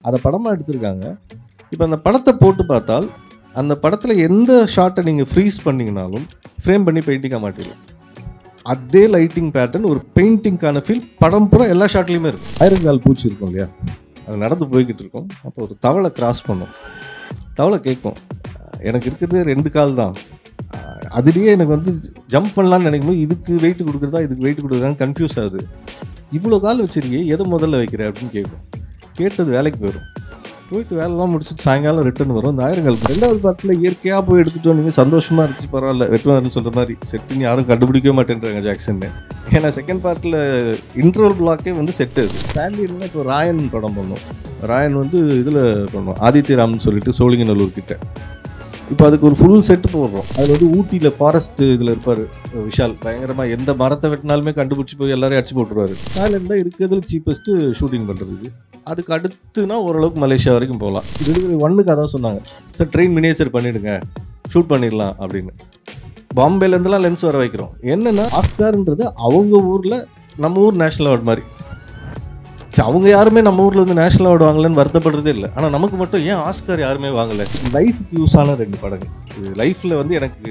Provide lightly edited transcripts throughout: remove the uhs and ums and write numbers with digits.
அதை படமாக எடுத்திருக்காங்க. இப்போ அந்த படத்தை போட்டு பார்த்தால் அந்த படத்தில் எந்த ஷாட்டை நீங்கள் ஃப்ரீஸ் பண்ணிங்கனாலும் ஃப்ரேம் பண்ணி பெயிண்டிங்காக மாட்டிடலாம். அதே லைட்டிங் பேட்டர்ன் ஒரு பெயிண்டிங்கான ஃபீல் படம் பூரா எல்லா ஷாட்லேயுமே இருக்கும். ஆயிரங்கால் பூச்சி இருக்கும் இல்லையா, அது நடந்து போய்கிட்டு இருக்கும். அப்போ ஒரு தவளை கிராஸ் பண்ணும், தவளை கேட்கும் எனக்கு இருக்கிறது 2 கால் தான், அதுலேயே எனக்கு வந்து ஜம்ப் பண்ணலான்னு நினைக்கும்போது இதுக்கு வெயிட் கொடுக்குறதா இதுக்கு வெயிட் கொடுக்குறதான்னு கன்ஃபியூஸ் ஆகுது. இவ்வளோ கால் வச்சிருக்கே எதை முதல்ல வைக்கிற அப்படின்னு கேட்கும். கேட்டது வேலைக்கு போயிடும். போயிட்டு வேலைலாம் முடிச்சுட்டு சாயங்காலம் ரிட்டர்ன் வரும். இந்த ஆயிரங்கால் 2வது பார்ட்டில் இயற்கையாக போய் எடுத்துகிட்டு வந்தீங்க, சந்தோஷமாக இருந்துச்சு, பரவாயில்ல, வெட்டுவாருன்னு சொல்கிற மாதிரி செட்டுன்னு யாரும் கண்டுபிடிக்கவே மாட்டேன்றாங்க ஜாக்சன்னு. ஏன்னா செகண்ட் பார்ட்டில் இன்ட்ரோல் பிளாக்கே வந்து செட்டு. அது ஃபேமிலின்னா இப்போ ராயன் படம் பண்ணோம். ராயன் வந்து இதில் பண்ணோம், ஆதித்யராம்னு சொல்லிட்டு சோழிங்கநல்லூர் கிட்ட. இப்போ அதுக்கு ஒரு ஃபுல் செட்டு போடுறோம். அதில் வந்து ஊட்டியில் ஃபாரஸ்ட் இதில் இருப்பார் விஷால், பயங்கரமாக எந்த மரத்தை வெட்டினாலுமே கண்டுபிடிச்சி போய் எல்லாரையும் அடிச்சு போட்டுருவார். தாய்லாந்து தான் இருக்கிறதுல சீப்பஸ்ட்டு ஷூட்டிங் பண்ணுறதுக்கு. அதுக்கு அடுத்துனா ஓரளவுக்கு மலேசியா வரைக்கும் போகலாம். இது 1க்கு அதான் சொன்னாங்க, சார் ட்ரெயின் மினியேச்சர் பண்ணிவிடுங்க, ஷூட் பண்ணிடலாம் அப்படின்னு. பாம்பேலேருந்துலாம் லென்ஸ் வர வைக்கிறோம். என்னென்னா ஆஸ்கார்ன்றது அவங்க ஊரில் நம்ம ஊர் நேஷ்னல் அவார்டு மாதிரி. அவங்க யாருமே நம்ம ஊரில் வந்து நேஷ்னல் அவார்டு வாங்கலன்னு வருத்தப்படுறதே இல்லை. ஆனால் நமக்கு மட்டும் ஏன் ஆஸ்கார் யாருமே வாங்கலை? லைஃபுக்கு யூஸ் ஆன 2 படங்கள் இது. லைஃப்பில் வந்து எனக்கு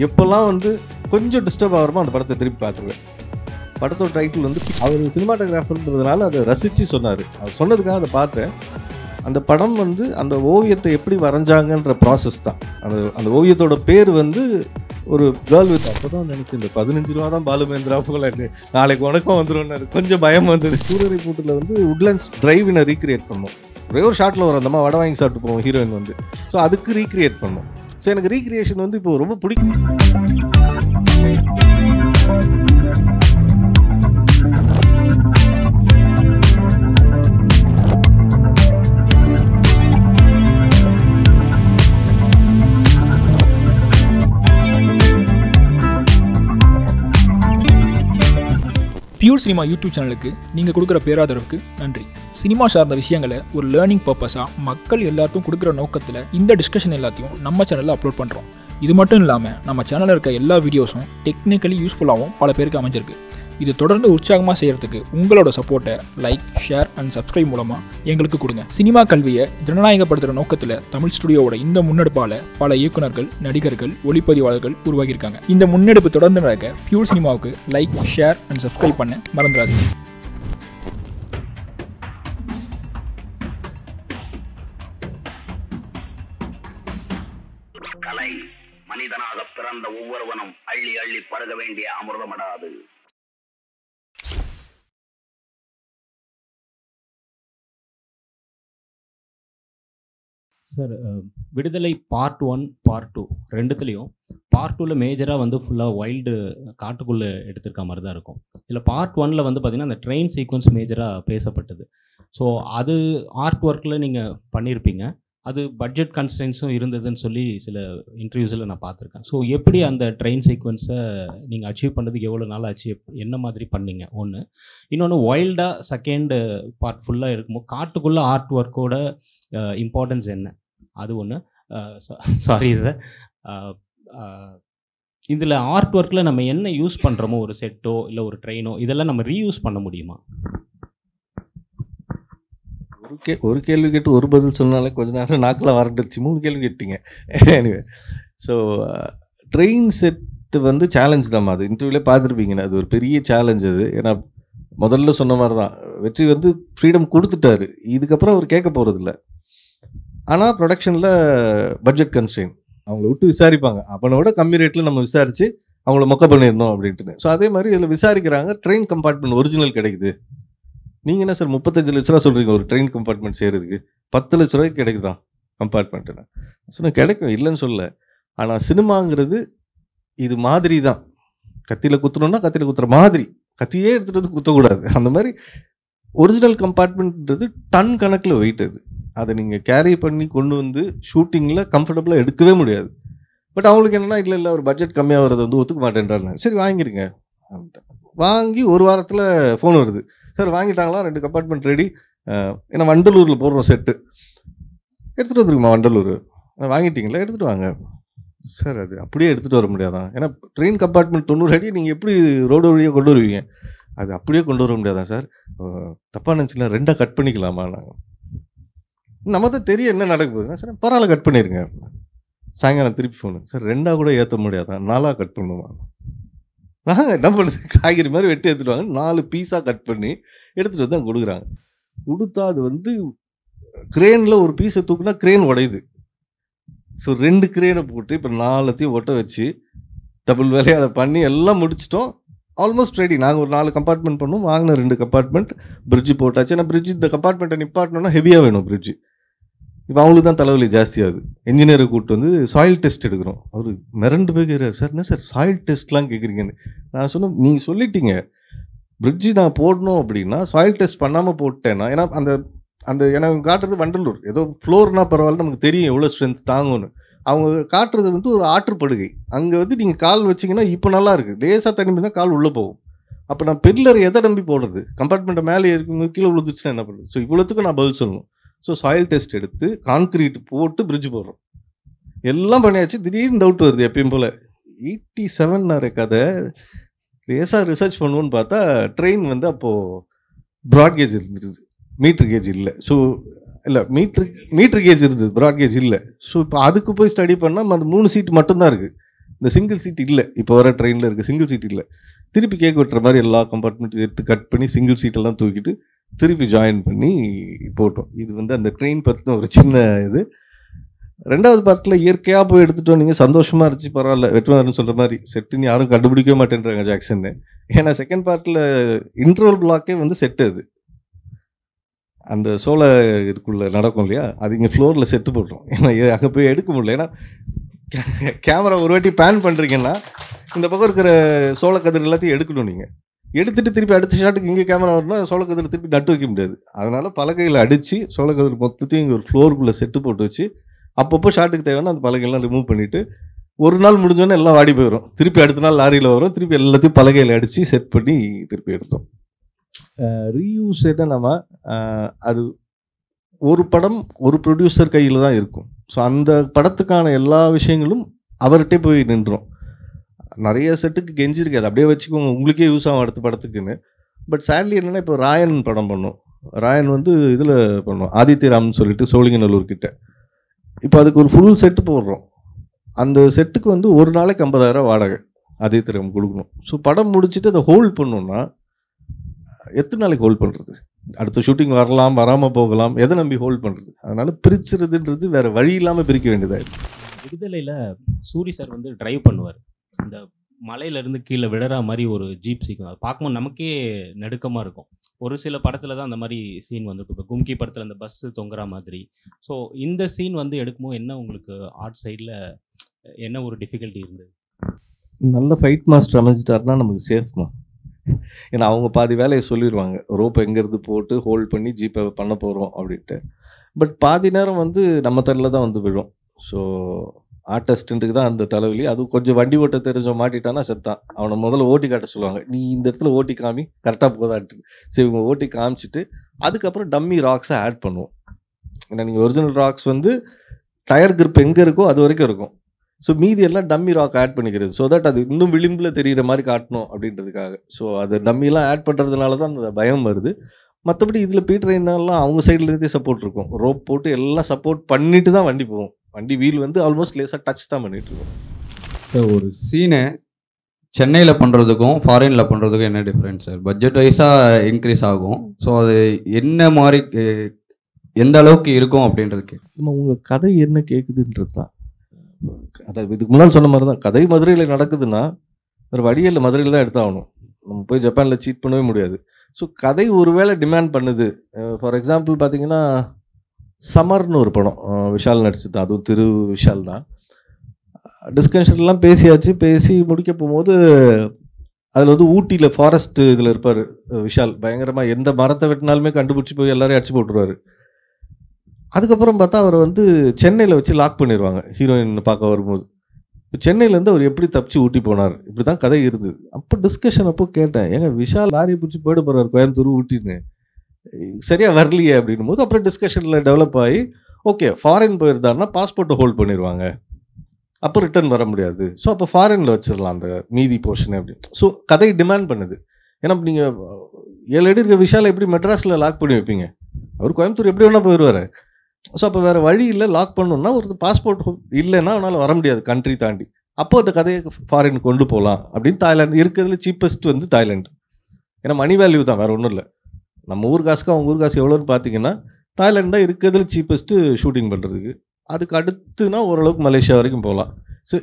எப்போல்லாம் வந்து கொஞ்சம் டிஸ்டர்ப் ஆகிறமோ அந்த படத்தை திருப்பி பார்த்துருவேன். படத்தோட டைட்டில் வந்து அவர் சினிமாட்டோகிராஃபர்ன்றதுனால அதை ரசித்து சொன்னார். அவர் சொன்னதுக்காக அதை பார்த்தேன். அந்த படம் வந்து அந்த ஓவியத்தை எப்படி வரைஞ்சாங்கன்ற ப்ராசஸ் தான். அந்த ஓவியத்தோட பேர் வந்து ஒரு கேர்ள் வித். அப்போ தான் நினச்சி இந்த 15 ரூபா தான் பாலுமேந்திரா போல நாளைக்கு உனக்கும் வந்துடும். கொஞ்சம் பயம் வந்தது. சூரரை பூட்டில் வந்து உட்லண்ட்ஸ் டிரைவினை ரீக்ரியேட் பண்ணோம். ஒரே ஒரு ஷாட்டில் வரும், அந்த வாடகை வாங்கி சாப்பிட்டு போவோம் ஹீரோயின் வந்து. ஸோ அதுக்கு ரீக்ரியேட் பண்ணோம். ஸோ எனக்கு ரீக்ரியேஷன் வந்து இப்போ ரொம்ப பிடிக்கும். பியூர் சினிமா யூடியூப் சேனலுக்கு நீங்கள் கொடுக்குற பேராதரவுக்கு நன்றி. சினிமா சார்ந்த விஷயங்களை ஒரு லேர்னிங் பர்பஸாக மக்கள் எல்லாருக்கும் கொடுக்குற நோக்கத்தில் இந்த டிஸ்கஷன் எல்லாத்தையும் நம்ம சேனலில் அப்லோட் பண்ணுறோம். இது மட்டும் இல்லாமல் நம்ம சேனலில் இருக்க எல்லா வீடியோஸும் டெக்னிக்கலி யூஸ்ஃபுல்லாகவும் பல பேருக்கு அமைஞ்சிருக்கு. இது தொடர்ந்து உற்சாகமாக செய்கிறதுக்கு உங்களோட சப்போர்ட்டை லைக், ஷேர் அண்ட் சப்ஸ்கிரைப் மூலமாக எங்களுக்கு கொடுங்க. சினிமா கல்வியை ஜனநாயகப்படுத்துகிற நோக்கத்தில் தமிழ் ஸ்டுடியோவோட இந்த முன்னெடுப்பால் பல இயக்குநர்கள், நடிகர்கள், ஒளிப்பதிவாளர்கள் உருவாகியிருக்காங்க. இந்த முன்னெடுப்பு தொடர்ந்து நடக்க பியூர் சினிமாவுக்கு லைக், ஷேர் அண்ட் சப்ஸ்கிரைப் பண்ண மறந்துடாதீங்க. கலை மனிதனாக பிறந்த ஒவ்வொருவனும் அள்ளி அள்ளி பருக வேண்டிய அமிர்தமடாது. சார், விடுதலை பார்ட் 1, பார்ட் 2 ரெண்டுத்துலேயும் பார்ட் 2ல் மேஜராக வந்து ஃபுல்லாக வைல்டு காட்டுக்குள்ளே எடுத்திருக்க மாதிரி தான் இருக்கும். இதில் பார்ட் 1ல் வந்து பார்த்திங்கன்னா அந்த ட்ரெயின் சீக்வன்ஸ் மேஜராக பேசப்பட்டது. ஸோ அது ஆர்ட் ஒர்க்கில் நீங்கள் பண்ணியிருப்பீங்க. அது பட்ஜெட் கன்ஸ்டன்ஸும் இருந்ததுன்னு சொல்லி சில இன்டர்வியூஸில் நான் பார்த்துருக்கேன். ஸோ எப்படி அந்த ட்ரெயின் சீக்வன்ஸை நீங்கள் அச்சீவ் பண்ணுறதுக்கு எவ்வளோ நாள் ஆச்சு, என்ன மாதிரி பண்ணீங்க? ஒன்று. இன்னொன்று, வைல்டாக செகண்ட் பார்ட் ஃபுல்லாக இருக்கும்போது காட்டுக்குள்ளே ஆர்ட் ஒர்க்கோட இம்பார்ட்டன்ஸ் என்ன, அது ஒன்று. சாரி சார், இதில் ஆர்ட் ஒர்க்கில் நம்ம என்ன யூஸ் பண்ணுறோமோ, ஒரு செட்டோ இல்லை ஒரு ட்ரெயினோ, இதெல்லாம் நம்ம ரீயூஸ் பண்ண முடியுமா? ஒரு கேள்வி கேட்டு ஒரு பதில் சொன்னாலே கொஞ்ச நேரம் நாக்கில் வரட்டுருச்சு. 3 கேள்வி கேட்டீங்க. எனிவே, ஸோ ட்ரெயின் செட்டு வந்து சேலஞ்ச் தான். அது இன்டர்வியூலே பார்த்துருப்பீங்கன்னு, அது ஒரு பெரிய சேலஞ்ச் அது. ஏன்னா முதல்ல சொன்ன மாதிரி தான், வெற்றி வந்து ஃப்ரீடம் கொடுத்துட்டாரு, இதுக்கப்புறம் அவர் கேட்க போகிறதில்ல. ஆனால் ப்ரொடக்ஷனில் பட்ஜெட் கன்ஸ்ட்ரெயின், அவங்கள விட்டு விசாரிப்பாங்க. அப்பனோட கம்மி ரேட்டில் நம்ம விசாரித்து அவங்கள மொக்க பண்ணிடணும் அப்படின்ட்டு. ஸோ அதே மாதிரி இதில் விசாரிக்கிறாங்க. ட்ரெயின் கம்பார்ட்மெண்ட் ஒரிஜினல் கிடைக்குது. நீங்கள் என்ன சார் 35 லட்ச ரூபா சொல்கிறீங்க ஒரு ட்ரெயின் கம்பார்ட்மெண்ட் செய்கிறதுக்கு? 10 லட்ச ரூபாய்க்கு கிடைக்குதான் கம்பார்ட்மெண்ட்டுன்னு சொன்னால் கிடைக்கும், இல்லைன்னு சொல்ல. ஆனால் சினிமாங்கிறது இது மாதிரி தான். கத்தியில் குத்தணுன்னா கத்தியில் குத்துற மாதிரி, கத்தியே எடுத்துகிட்டு வந்து குத்தக்கூடாது. அந்த மாதிரி ஒரிஜினல் கம்பார்ட்மெண்ட்ன்றது டன் கணக்கில் வெயிட். அது அதை நீங்கள் கேரி பண்ணி கொண்டு வந்து ஷூட்டிங்கில் கம்ஃபர்டபுளாக எடுக்கவே முடியாது. பட் அவங்களுக்கு என்னென்னா, இல்லை ஒரு பட்ஜெட் கம்மியாக வரது வந்து ஒத்துக்க மாட்டேன்றாங்க. சரி வாங்கிருங்க. வாங்கி ஒரு வாரத்தில் ஃபோன் வருது, சார் வாங்கிட்டாங்களா, 2 கம்பார்ட்மெண்ட் ரெடி. ஏன்னா வண்டலூரில் போடுறோம் செட்டு, எடுத்துகிட்டு வந்துருக்குமா வண்டலூர், வாங்கிட்டீங்களா, எடுத்துகிட்டு வாங்க. சார் அது அப்படியே எடுத்துகிட்டு வர முடியாதான்? ஏன்னா ட்ரெயின் கம்பார்ட்மெண்ட் 90 அடி, நீங்கள் எப்படி ரோடு வழியாக கொண்டு வருவீங்க? அது அப்படியே கொண்டு வர முடியாதான் சார்? தப்பாக நினச்சிக்கலாம், 2ஆக கட் பண்ணிக்கலாமா? நாங்கள் நம்ம தான் தெரியும் என்ன நடக்க போகுதுன்னா, சார் பரவாயில்ல கட் பண்ணிடுங்க. சாயங்காலம் திருப்பி ஃபோனு, சார் 2ஆக கூட ஏற்ற முடியாதான், 4ஆக கட் பண்ணுமா? நாங்கள் என்ன பண்ணுறது, காய்கறி மாதிரி வெட்டி எடுத்துடுவாங்க, 4 பீஸாக கட் பண்ணி எடுத்துகிட்டு வந்து தான் கொடுக்குறாங்க. கொடுத்தா அது வந்து கிரேனில் ஒரு பீஸை தூக்குனா கிரேன் உடையுது. ஸோ 2 கிரேனை போட்டு இப்போ 4த்தையும் ஒட்ட வச்சு டபுள் வேலையை அதை பண்ணி எல்லாம் முடிச்சிட்டோம். Almost ready. நாங்கள் ஒரு 4 கம்பார்ட்மெண்ட் பண்ணோம், வாங்கின 2 கம்பார்ட்மெண்ட் பிரிட்ஜு போட்டாச்சு. ஏன்னா பிரிட்ஜு இந்த கம்பார்ட்மெண்ட்டை நிப்பாட்டணும்னா ஹெவியாக வேணும் பிரிட்ஜு. இப்போ அவங்களுக்கு தான் தலைவலி ஜாஸ்தியாகுது. இன்ஜினியரை கூப்பிட்டு வந்து சாயில் டெஸ்ட் எடுக்கிறோம். அவர் மிரண்டு போய் கேட்குறாரு, சார் என்ன சார் சாயில் டெஸ்ட்லாம் கேட்குறீங்கன்னு. நான் சொன்னேன், நீங்கள் சொல்லிட்டீங்க பிரிட்ஜு நான் போடணும் அப்படின்னா சாயில் டெஸ்ட் பண்ணாமல் போட்டேன்னா, ஏன்னா அந்த அந்த எனக்கு காட்டுறது வண்டலூர், ஏதோ ஃப்ளோர்னா பரவாயில்ல, நமக்கு தெரியும் எவ்வளோ ஸ்ட்ரென்த் தாங்கும்னு. அவங்க காட்டுறது வந்து ஒரு ஆற்றுப்படுகை. அங்கே வந்து நீங்கள் கால் வச்சிங்கன்னா இப்போ நல்லா இருக்குது, லேசாக தண்ணி பண்ணால் கால் உள்ளே போகும். அப்போ நான் பில்லர் எதை நம்பி போடுறது, கம்பார்ட்மெண்ட்டை மேலே இருக்கும் கீழே விழுந்துச்சுன்னா என்ன பண்ணுறது? ஸோ இவ்வளோத்துக்கும் நான் பதில் சொல்லணும். ஸோ சாயில் டெஸ்ட் எடுத்து கான்க்ரீட் போட்டு பிரிட்ஜ் போடுறோம். எல்லாம் பண்ணியாச்சு. திடீர்னு டவுட் வருது எப்பயும் போல். 87 கதை லேசாக ரிசர்ச் பண்ணுவோன்னு பார்த்தா ட்ரெயின் வந்து அப்போது ப்ராட்கேஜ் இருந்துருது, மீட்ரு கேஜ் இல்லை. ஸோ இல்லை மீட்ரு கேஜ் இருந்தது, ப்ராட்கேஜ் இல்லை. ஸோ இப்போ அதுக்கு போய் ஸ்டடி பண்ணால் அந்த 3 சீட் மட்டும்தான் இருக்குது, இந்த சிங்கிள் சீட் இல்லை. இப்போ வர ட்ரெயினில் இருக்குது சிங்கிள் சீட் இல்லை. திருப்பி கேக் வெட்டுற மாதிரி எல்லா கம்பார்ட்மெண்ட்டும் எடுத்து கட் பண்ணி சிங்கிள் சீட்டெல்லாம் தூக்கிட்டு திருப்பி ஜாயின் பண்ணி போட்டோம். இது வந்து அந்த ட்ரெயின் பற்றின ஒரு சின்ன இது. 2வது பார்ட்டில் இயற்கையாக போய் எடுத்துட்டோம். நீங்கள் சந்தோஷமாக இருந்துச்சு, பரவாயில்ல. வெட்டுவாருன்னு சொல்கிற மாதிரி செட்டுன்னு யாரும் கண்டுபிடிக்கவே மாட்டேன்றாங்க ஜாக்சன்னு. ஏன்னா செகண்ட் பார்ட்டில் இன்ட்ரோல் பிளாக்கே வந்து செட்டு, அது அந்த சோள இதுக்குள்ளே நடக்கும் இல்லையா, அது இங்கே ஃப்ளோரில் செட்டு போட்டோம். ஏன்னா அங்கே போய் எடுக்க முடியல. ஏன்னா கேமரா ஒரு வாட்டி பேன் பண்ணுறீங்கன்னா இந்த பக்கம் இருக்கிற சோளக்கதிர் எல்லாத்தையும் எடுக்கணும். நீங்கள் எடுத்துகிட்டு திருப்பி அடுத்த ஷாட்டுக்கு இங்கே கேமரா வரணும், சோளக்கதிர் திருப்பி நட்டு வைக்க முடியாது. அதனால் பலகையில் அடித்து சோளக்கதிர் மொத்தத்தையும் இங்கே ஒரு ஃப்ளோருக்குள்ளே செட்டு போட்டு வச்சு அப்பப்போ ஷாட்டுக்கு தேவைன்னா அந்த பலகையெல்லாம் ரிமூவ் பண்ணிவிட்டு ஒரு நாள் முடிஞ்சோன்னே எல்லாம் வாடி போயிடும். திருப்பி அடுத்த நாள் லாரியில் வரும், திருப்பி எல்லாத்தையும் பலகையில் அடித்து செட் பண்ணி திருப்பி எடுத்தோம். ரீயூஸ் என்னன்னா அது ஒரு படம் ஒரு ப்ரொடியூசர் கையில் தான் இருக்கும். ஸோ அந்த படத்துக்கான எல்லா விஷயங்களும் அவர்கிட்டே போய் நின்றோம். நிறைய செட்டுக்கு கெஞ்சிருக்காது, அப்படியே வச்சுக்கோங்க உங்களுக்கே யூஸ் ஆகும் அடுத்த படத்துக்குன்னு. பட் சேட்லி என்னென்னா, இப்போ ராயன் படம் பண்ணோம். ராயன் வந்து இதில் பண்ணோம், ஆதித்யராம்னு சொல்லிட்டு சோழிங்கநல்லூர் கிட்ட. இப்போ அதுக்கு ஒரு ஃபுல் செட்டு போடுறோம். அந்த செட்டுக்கு வந்து ஒரு நாளைக்கு 50,000 வாடகை ஆதித்யராம் கொடுக்கணும். ஸோ படம் முடிச்சுட்டு அதை ஹோல்ட் பண்ணோன்னா எத்தனை நாளைக்கு ஹோல்ட் பண்ணுறது? அடுத்த ஷூட்டிங் வரலாம், வராமல் போகலாம், எதை நம்பி ஹோல்ட் பண்ணுறது? அதனால் பிரிச்சுறதுன்றது வேறு வழி இல்லாமல் பிரிக்க வேண்டியதாகிடுச்சு. விடுதலையில் சூரி சார் வந்து டிரைவ் பண்ணுவார். இந்த மலையிலேருந்து கீழே விழற மாதிரி ஒரு ஜீப் சீக்வன்ஸ் அது பார்க்கும்போது நமக்கே நடுக்கமாக இருக்கும். ஒரு சில படத்தில் தான் அந்த மாதிரி சீன் வந்துருக்கும். இப்போ கும்கி படத்தில் அந்த பஸ்ஸு தொங்குற மாதிரி. ஸோ இந்த சீன் வந்து எடுக்கும்போது என்ன உங்களுக்கு ஆர்ட் சைடில் என்ன ஒரு டிஃபிகல்ட்டி இருந்தது? நல்ல ஃபைட் மாஸ்டர் அமைஞ்சிட்டாருன்னா நமக்கு சேஃப்மா. ஏன்னா அவங்க பாதி வேலையை சொல்லிடுவாங்க, ரோப் எங்கேருந்து போட்டு ஹோல்ட் பண்ணி ஜீப்பை பண்ண போகிறோம் அப்படின்ட்டு. பட் பாதி நேரம் வந்து நம்ம தரையில் தான் வந்து விழும். ஸோ ஆர்டிஸ்ட்டுக்கு தான் அந்த தலைவலி. அதுவும் கொஞ்சம் வண்டி ஓட்ட தெரிஞ்ச மாட்டிட்டானா செத்தான். அவனை முதல்ல ஓட்டி காட்ட சொல்லுவாங்க, நீ இந்த இடத்துல ஓட்டி காமி கரெக்டாக போதான்ட்டு. சரி இவங்க ஓட்டி காமிச்சிட்டு அதுக்கப்புறம் டம்மி ராக்ஸை ஆட் பண்ணுவோம். ஏன்னா நீங்கள் ஒரிஜினல் ராக்ஸ் வந்து டயர் கிரிப் எங்கே இருக்கோ அது வரைக்கும் இருக்கும். ஸோ மீதி எல்லாம் டம்மி ராக் ஆட் பண்ணிக்கிறது, ஸோ தட் அது இன்னும் விளிம்பில் தெரிகிற மாதிரி காட்டணும் அப்படின்றதுக்காக. ஸோ அது டம்மிலாம் ஆட் பண்ணுறதுனால தான் அந்த பயம் வருது. மற்றபடி இதில் பீட்டர் என்னெல்லாம் அவங்க சைட்லேருந்தே சப்போர்ட் இருக்கும். ரோப் போட்டு எல்லாம் சப்போர்ட் பண்ணிட்டு தான் வண்டி போகும். வண்டி வீல் வந்து ஆல்மோஸ்ட் லேசாக டச் தான் பண்ணிட்டு இருக்கோம். ஸோ ஒரு சீனை சென்னையில் பண்ணுறதுக்கும் ஃபாரினில் பண்ணுறதுக்கும் என்ன டிஃப்ரென்ஸ் சார்? பட்ஜெட் வைஸாக இன்க்ரீஸ் ஆகும். ஸோ அது என்ன மாதிரி எந்த அளவுக்கு இருக்கும் அப்படின்றதுக்கு நம்ம உங்கள் கதை என்ன கேட்குதுன்றது தான். அதாவது இதுக்கு முன்னால் சொன்ன மாதிரி தான், கதை மதுரையில் நடக்குதுன்னா வேறு வழியில் மதுரையில் தான் எடுத்தாகணும். நம்ம போய் ஜப்பானில் சீட் பண்ணவே முடியாது. ஸோ கதை ஒருவேளை டிமாண்ட் பண்ணுது. ஃபார் எக்ஸாம்பிள் பார்த்தீங்கன்னா சமர்னு ஒரு படம் விஷால் நடிச்சு தான், அதுவும் திரு விஷால் தான். டிஸ்கஷன்லாம் பேசியாச்சு. பேசி முடிக்க போகும்போது அதில் வந்து ஊட்டியில் ஃபாரஸ்ட் இதில் இருப்பார் விஷால். பயங்கரமாக எந்த மரத்தை வெட்டினாலுமே கண்டுபிடிச்சி போய் எல்லாரையும் அடிச்சு போட்டுருவார். அதுக்கப்புறம் பார்த்தா அவரை வந்து சென்னையில் வச்சு லாக் பண்ணிடுவாங்க ஹீரோயின் பார்க்க வரும்போது. இப்போ சென்னையிலேருந்து அவர் எப்படி தப்பிச்சு ஊட்டி போனார், இப்படி தான் கதை இருந்தது. அப்போ டிஸ்கஷன் அப்போ கேட்டேன், ஏங்க விஷால் லாரியை பிடிச்சி போயிட போகிறார் கோயம்புத்தூர் ஊட்டின்னு, சரியாக வரலையே அப்படின்னும் போது அப்புறம் டிஸ்கஷனில் டெவலப் ஆகி ஓகே ஃபாரின் போயிருந்தாருன்னா பாஸ்போர்ட்டை ஹோல்ட் பண்ணிடுவாங்க, அப்போ ரிட்டர்ன் வர முடியாது. ஸோ அப்போ ஃபாரினில் வச்சிடலாம் அந்த மீதி போர்ஷன் அப்படின்னு. ஸோ கதை டிமாண்ட் பண்ணுது. ஏன்னா நீங்கள் 7 அடி இருக்க விஷாலை எப்படி மெட்ராஸில் லாக் பண்ணி வைப்பீங்க? அவர் கோயம்புத்தூர் எப்படி வேணால் போயிடுவார். ஸோ அப்போ வேறு வழி இல்லை, லாக் பண்ணணும்னா ஒரு பாஸ்போர்ட் இல்லைன்னா அவனால் வர முடியாது கண்ட்ரி தாண்டி. அப்போது அந்த கதையை ஃபாரின் கொண்டு போகலாம் அப்படின்னு தாய்லாந்து இருக்கிறதுல சீப்பஸ்ட் வந்து தாய்லாந்து. ஏன்னா மணி வேல்யூ தான், வேறு ஒன்றும் இல்லை. நம்ம ஊர் காசுக்கு அவங்க ஊர் காசு எவ்வளோன்னு பார்த்தீங்கன்னா தாய்லாந்து தான் இருக்கிறதுல சீப்பஸ்ட்டு ஷூட்டிங் பண்ணுறதுக்கு. அதுக்கு அடுத்துனா ஓரளவுக்கு மலேசியா வரைக்கும் போகலாம். ஸோ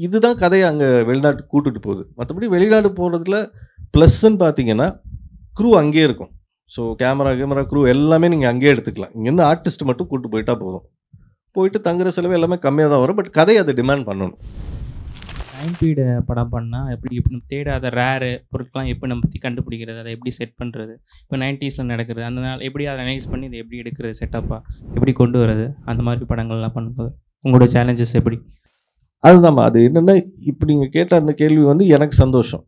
இதுதான் கதையை அங்கே வெளிநாட்டுக்கு கூட்டுட்டு போகுது. மற்றபடி வெளிநாடு போகிறதுல ப்ளஸ்ன்னு பார்த்தீங்கன்னா க்ரூ அங்கேயே இருக்கும். ஸோ கேமரா க்ரூ எல்லாமே நீங்கள் அங்கேயே எடுத்துக்கலாம். இங்கேருந்து ஆர்டிஸ்ட் மட்டும் கூப்பிட்டு போயிட்டா போதும். போயிட்டு தங்குற செலவு எல்லாமே கம்மியாக தான் வரும். பட் கதையை அதை டிமாண்ட் பண்ணணும். டைம் பீரியடு படம் பண்ணால் எப்படி நம்ம தேடாத ரேரு பொருட்கள்லாம் எப்படி நம்ம பற்றி கண்டுபிடிக்கிறது, அதை எப்படி செட் பண்ணுறது, இப்போ 90s நடக்கிறது அந்த நாள் எப்படி அதை அனலைஸ் பண்ணி இதை எப்படி எடுக்கிறது, செட்டப்பாக எப்படி கொண்டு வர்றது, அந்த மாதிரி படங்கள்லாம் பண்ணும்போது உங்களோட சேலஞ்சஸ் எப்படி? அதுதான்மா, அது என்னென்னா இப்போ நீங்கள் கேட்ட அந்த கேள்வி வந்து எனக்கு சந்தோஷம்.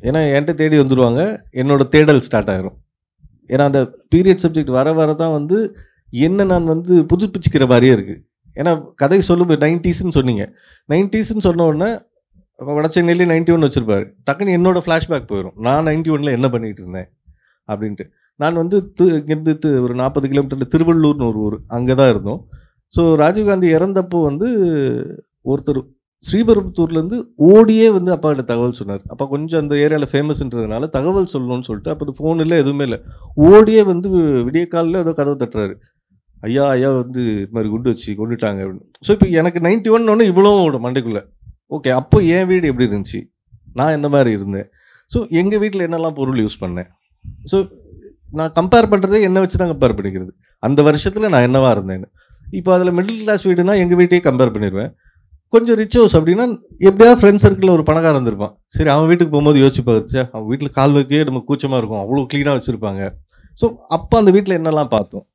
ஏன்னா என்கிட்ட தேடி வந்துடுவாங்க, என்னோட தேடல் ஸ்டார்ட் ஆகிரும். ஏன்னா அந்த பீரியட் சப்ஜெக்ட் வர தான் வந்து என்ன நான் வந்து புதுப்பிச்சுக்கிற மாதிரியே இருக்குது. ஏன்னா கதை சொல்லும்போது 90ஸ்ன்னு சொன்னீங்க. 90ஸ்ன்னு சொன்ன உடனே வடச்சென்னையிலே 91 வச்சுருப்பாரு. டக்குன்னு என்னோட ஃப்ளாஷ்பேக் போயிடும். நான் 91 என்ன பண்ணிகிட்டு இருந்தேன் அப்படின்ட்டு. நான் வந்து இங்கேருந்து ஒரு 40 கிலோமீட்டரில் திருவள்ளூர்னு ஒரு ஊர், அங்கே தான் இருந்தோம். ஸோ ராஜீவ்காந்தி இறந்தப்போ வந்து ஒருத்தர் ஸ்ரீபெரும்புத்தூர்லேருந்து ஓடியே வந்து அப்பா கிட்ட தகவல் சொன்னார். அப்போ கொஞ்சம் அந்த ஏரியாவில் ஃபேமஸ்ன்றதுனால தகவல் சொல்லணும்னு சொல்லிட்டு, அப்போ ஃபோன் இல்லை எதுவுமே இல்லை, ஓடியே வந்து விடிய காலில் ஏதோ கதவை தட்டுறாரு. ஐயா வந்து இது மாதிரி குண்டு வச்சு கொண்டுட்டாங்க அப்படின்னு. ஸோ இப்போ எனக்கு 91 ஒன்று இவ்வளோ மண்டைக்குள்ளே. ஓகே, அப்போ என் வீடு எப்படி இருந்துச்சு, நான் எந்த மாதிரி இருந்தேன், ஸோ எங்கள் வீட்டில் என்னெல்லாம் பொருள் யூஸ் பண்ணேன். ஸோ நான் கம்பேர் பண்ணுறதே என்னை வச்சு தான் கம்பேர் பண்ணிக்கிறது, அந்த வருஷத்தில் நான் என்னவா இருந்தேன்னு. இப்போ அதில் மிடில் கிளாஸ் வீடுனா எங்கள் வீட்டையே கம்பேர் பண்ணிடுவேன். கொஞ்சம் ரிச் ஹவுஸ் அப்படின்னா எப்படியாவது ஃப்ரெண்ட்ஸ் சர்க்கிளில் ஒரு பணக்காரன் இருந்திருப்பான். சரி, அவன் வீட்டுக்கு போகும்போது யோசிச்சு பார்த்துச்சா, அவன் வீட்டில் கால் வைக்கவே நம்ம கூச்சமாக இருக்கும், அவ்வளோ க்ளீனாக வச்சுருப்பாங்க. ஸோ அப்போ அந்த வீட்டில் என்னெல்லாம் பார்த்தோம்,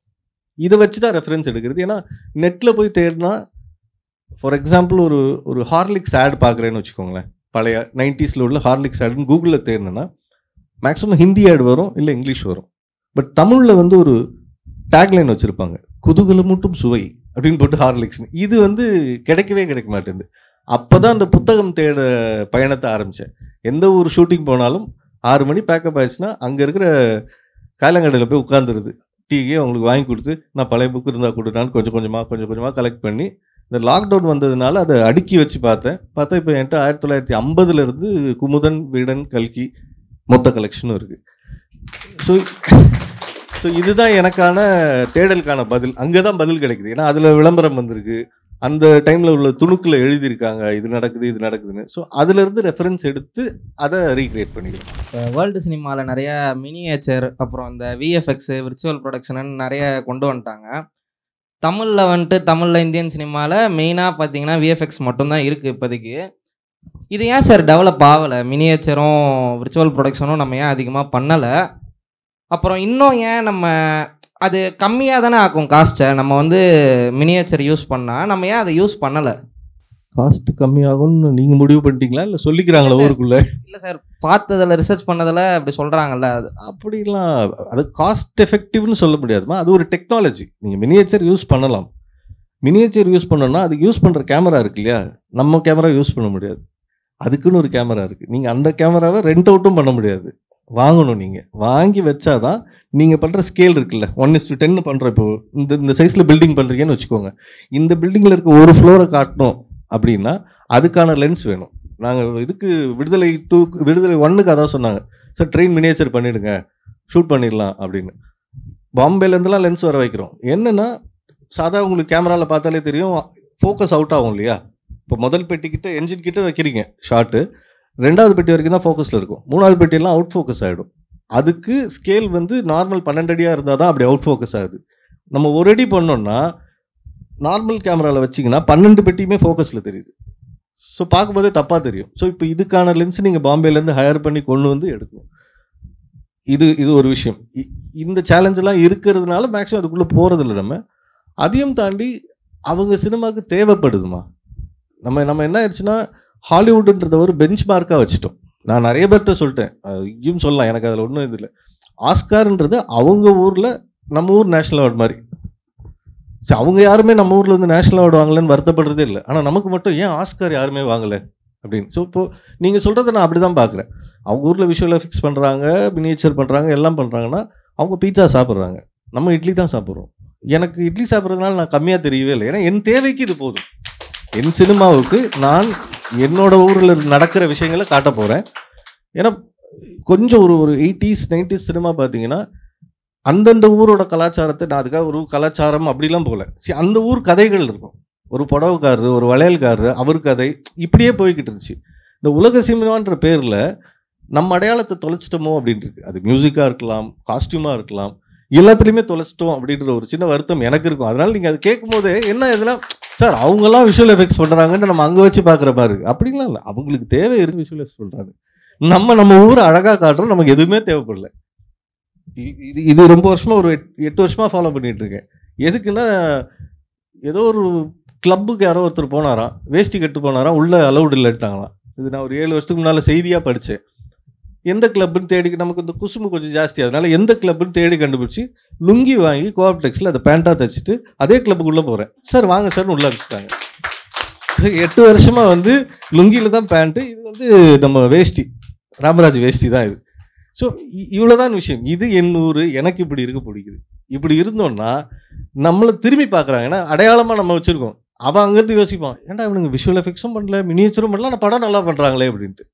இதை வச்சு தான் ரெஃபரன்ஸ் எடுக்கிறது. ஏன்னா நெட்டில் போய் தேடினா, ஃபார் எக்ஸாம்பிள் ஒரு ஹார்லிக்ஸ் ஆட் பார்க்குறேன்னு வச்சுக்கோங்களேன், பழைய 90s உள்ள ஹார்லிக்ஸ் ஆடுன்னு கூகுளில் தேடினா மேக்ஸிமம் ஹிந்தி ஆட் வரும், இல்லை இங்கிலீஷ் வரும். பட் தமிழில் வந்து ஒரு டேக்லைன் வச்சுருப்பாங்க, குதூகலமூட்டும் சுவை அப்படின்னு போட்டு ஹார்லிக்ஸ்னு. இது வந்து கிடைக்க மாட்டேங்குது. அப்போ தான் அந்த புத்தகம் தேட பயணத்தை ஆரம்பித்தேன். எந்த ஒரு ஷூட்டிங் போனாலும் 6 மணி பேக்கப் ஆயிடுச்சுன்னா அங்கே இருக்கிற காயலங்கடையில் போய் உட்காந்துருது, டீயே அவங்களுக்கு வாங்கி கொடுத்து, நான் பழைய புக்கு இருந்தால் கொடுத்தான்னு கொஞ்சம் கொஞ்சமாக கலெக்ட் பண்ணி, இந்த லாக்டவுன் வந்ததுனால அதை அடுக்கி வச்சு பார்த்தா இப்போ என்கிட்ட 1950 குமுதன், வீடன், கல்கி மொத்த கலெக்ஷனும் இருக்குது. ஸோ இதுதான் எனக்கான தேடலுக்கான பதில். அங்கே தான் பதில் கிடைக்குது. ஏன்னா அதில் விளம்பரம் வந்திருக்கு, அந்த டைமில் உள்ள துணுக்கில் எழுதியிருக்காங்க இது நடக்குதுன்னு. ஸோ அதுலேருந்து ரெஃபரன்ஸ் எடுத்து அதை ரீக்ரியேட் பண்ணிக்கிறோம். இப்போ வேர்ல்டு சினிமாவில் நிறைய மினியேச்சர், அப்புறம் இந்த விஎஃப்எக்ஸு, விர்ச்சுவல் ப்ரொடக்ஷனு நிறைய கொண்டு வந்துட்டாங்க. தமிழில் இந்தியன் சினிமாவில் மெயினாக பார்த்தீங்கன்னா விஎஃப்எக்ஸ் மட்டும்தான் இருக்குது இப்போதைக்கு. இது ஏன் சார் டெவலப் ஆகலை? மினியேச்சரும் விர்ச்சுவல் ப்ரொடக்ஷனும் நம்ம ஏன் அதிகமாக பண்ணலை? அப்புறம் இன்னும் ஏன் நம்ம அது கம்மியாக தானே ஆக்கும் காஸ்ட்டை, நம்ம வந்து மினியேச்சர் யூஸ் பண்ணால் நம்ம ஏன் அதை யூஸ் பண்ணலை? காஸ்ட் கம்மியாகும்னு நீங்கள் முடிவு பண்ணிட்டீங்களா, இல்லை சொல்லிக்கிறாங்களா ஊருக்குள்ளே? இல்லை சார், பார்த்ததில் ரிசர்ச் பண்ணதில் அப்படி சொல்கிறாங்கல்ல, அது அப்படிலாம் அது காஸ்ட் எஃபெக்டிவ்னு சொல்ல முடியாதுமா. அது ஒரு டெக்னாலஜி. நீங்கள் மினியேச்சர் யூஸ் பண்ணலாம். மினியேச்சர் யூஸ் பண்ணோன்னா அதுக்கு யூஸ் பண்ணுற கேமரா இருக்கு இல்லையா, நம்ம கேமரா யூஸ் பண்ண முடியாது, அதுக்குன்னு ஒரு கேமரா இருக்குது. நீங்கள் அந்த கேமராவை ரெண்ட் அவுட்டும் பண்ண முடியாது, வாங்கணும். நீங்கள் வாங்கி வச்சாதான் நீங்கள் பண்ணுற ஸ்கேல் இருக்குல்ல, 1:10 பண்ணுற. இப்போ இந்த சைஸில் பில்டிங் பண்ணுறீங்கன்னு வச்சுக்கோங்க, இந்த பில்டிங்கில் இருக்க ஒரு ஃப்ளோரை காட்டணும் அப்படின்னா அதுக்கான லென்ஸ் வேணும். நாங்கள் இதுக்கு விடுதலை 1க்கு அதான் சொன்னாங்க, சார் ட்ரெயின் மினியேச்சர் பண்ணிவிடுங்க, ஷூட் பண்ணிடலாம் அப்படின்னு. பாம்பேலேருந்துலாம் லென்ஸ் வர வைக்கிறோம். என்னென்னா சாதா உங்களுக்கு கேமராவில் பார்த்தாலே தெரியும், ஃபோக்கஸ் அவுட் ஆகும் இல்லையா. இப்போ முதல் பெட்டிக்கிட்ட என்ஜின் கிட்ட வைக்கிறீங்க ஷாட்டு, 2வது பெட்டி வரைக்கும் தான் ஃபோக்கஸில் இருக்கும், 3வது பெட்டியெல்லாம் அவுட் ஃபோக்கஸ் ஆகிடும். அதுக்கு ஸ்கேல் வந்து நார்மல் 12 அடியாக இருந்தால் தான் அப்படி அவுட் ஃபோக்கஸ் ஆகுது. நம்ம ஒரு அடி பண்ணோன்னா நார்மல் கேமராவில் வச்சிங்கன்னா 12 பெட்டியுமே ஃபோக்கஸில் தெரியுது. ஸோ பார்க்கும்போதே தப்பாக தெரியும். ஸோ இப்போ இதுக்கான லென்ஸ் நீங்கள் பாம்பேலேருந்து ஹையர் பண்ணி கொண்டு வந்து எடுக்கணும். இது ஒரு விஷயம். இந்த சேலஞ்செல்லாம் இருக்கிறதுனால மேக்ஸிமம் அதுக்குள்ளே போகிறதில்ல. நம்ம அதையும் தாண்டி அவங்க சினிமாவுக்கு தேவைப்படுதுமா. நம்ம என்ன ஆயிடுச்சுன்னா ஹாலிவுட்ன்றத ஒரு பெஞ்ச் மார்க்காக வச்சுட்டோம். நான் நிறைய பேர்கிட்ட சொல்லிட்டேன், இங்கேயும் சொல்லலாம், எனக்கு அதில் ஒன்றும் இது இல்லை. ஆஸ்கார்ன்றது அவங்க ஊரில் நம்ம ஊர் நேஷ்னல் அவார்டு மாதிரி. சரி, அவங்க யாருமே நம்ம ஊரில் வந்து நேஷ்னல் அவார்டு வாங்கலைன்னு வருத்தப்படுறதே இல்லை. ஆனால் நமக்கு மட்டும் ஏன் ஆஸ்கார் யாருமே வாங்கலை அப்படின்னு. ஸோ இப்போது நீங்கள் சொல்கிறத நான் அப்படி தான் பார்க்குறேன். அவங்க ஊரில் விஷுவல் எஃபெக்ட்ஸ் பண்ணுறாங்க, மினியேச்சர் பண்ணுறாங்க, எல்லாம் பண்ணுறாங்கன்னா அவங்க பீட்சா சாப்பிட்றாங்க, நம்ம இட்லி தான் சாப்பிட்றோம். எனக்கு இட்லி சாப்பிட்றதுனால நான் கம்மியாக தெரியவே இல்லை. ஏன்னா என் தேவைக்கு இது போதும். என் சினிமாவுக்கு நான் என்னோட ஊரில் நடக்கிற விஷயங்களை காட்ட போகிறேன். ஏன்னா கொஞ்சம் ஒரு 80s 90s சினிமா பார்த்தீங்கன்னா அந்தந்த ஊரோட கலாச்சாரத்தை, நான் அதுக்காக ஒரு கலாச்சாரம் அப்படிலாம் போகல, சரி அந்த ஊர் கதைகள் இருக்கும். ஒரு புடவைக்காரரு, ஒரு வளையல்காரரு, அவர் கதை இப்படியே போய்கிட்டு இருந்துச்சு. இந்த உலக சினிமான்ற பேரில் நம்ம அடையாளத்தை தொலைச்சிட்டோமோ அப்படின்ட்டு இருக்கு. அது மியூசிக்காக இருக்கலாம், காஸ்டியூமாக இருக்கலாம், எல்லாத்துலேயுமே தொலைச்சிட்டோம் அப்படின்ற ஒரு சின்ன வருத்தம் எனக்கு இருக்கும். அதனால் நீங்கள் அது கேட்கும் போதே என்ன இதெல்லாம் சார் அவங்கெல்லாம் விஷுவல் எஃபெக்ட்ஸ் பண்ணுறாங்கன்னு நம்ம அங்கே வச்சு பார்க்குற மாதிரி இருக்குது. அப்படின்லாம் இல்லை, அவங்களுக்கு தேவை இருக்குது விஷுவல் எஃபெக்ட்ஸ் பண்ணுறாங்க. நம்ம ஊரை அழகாக காட்டுறோம், நமக்கு எதுவுமே தேவைப்படல. இது ரொம்ப வருஷமாக ஒரு 8 வருஷமாக ஃபாலோ பண்ணிகிட்டு இருக்கேன். எதுக்குன்னா ஏதோ ஒரு கிளப்புக்கு யாரோ ஒருத்தர் போனாராம், வேஷ்டி கட்டு போனாராம், உள்ளே அலௌடு இல்லைட்டாங்களாம். இது நான் ஒரு 7 வருஷத்துக்கு முன்னால் செய்தியாக படித்தேன். எந்த கிளப்புன்னு தேடி, நமக்கு இந்த குசும்பு கொஞ்சம் ஜாஸ்தி, அதனால எந்த கிளப்புன்னு தேடி கண்டுபிடிச்சி லுங்கி வாங்கி கோஆப்டெக்ஸில் அதை பேண்ட்டாக தைச்சிட்டு அதே கிளப்புக்குள்ளே போகிறேன். சார் வாங்க சார்னு உள்ளே அனுப்பிச்சிட்டாங்க. ஸோ 8 வருஷமாக வந்து லுங்கியில் தான் பேண்ட்டு, இது வந்து நம்ம வேஷ்டி, ராமராஜ் வேஷ்டி தான் இது. ஸோ இவ்வளோதான் விஷயம். இது என் ஊர், எனக்கு இப்படி இருக்க பிடிக்குது. இப்படி இருந்தோன்னா நம்மளை திரும்பி பார்க்குறாங்க. ஏன்னா அடையாளமாக நம்ம வச்சுருக்கோம். அவன் அங்கேருந்து யோசிப்பான், ஏன்டா இவனுங்க விஷுவல் எஃபெக்ட்ஸும் பண்ணல, மினியேச்சரும் பண்ணல, ஆனால் படம் நல்லா பண்ணுறாங்களே அப்படின்ட்டு.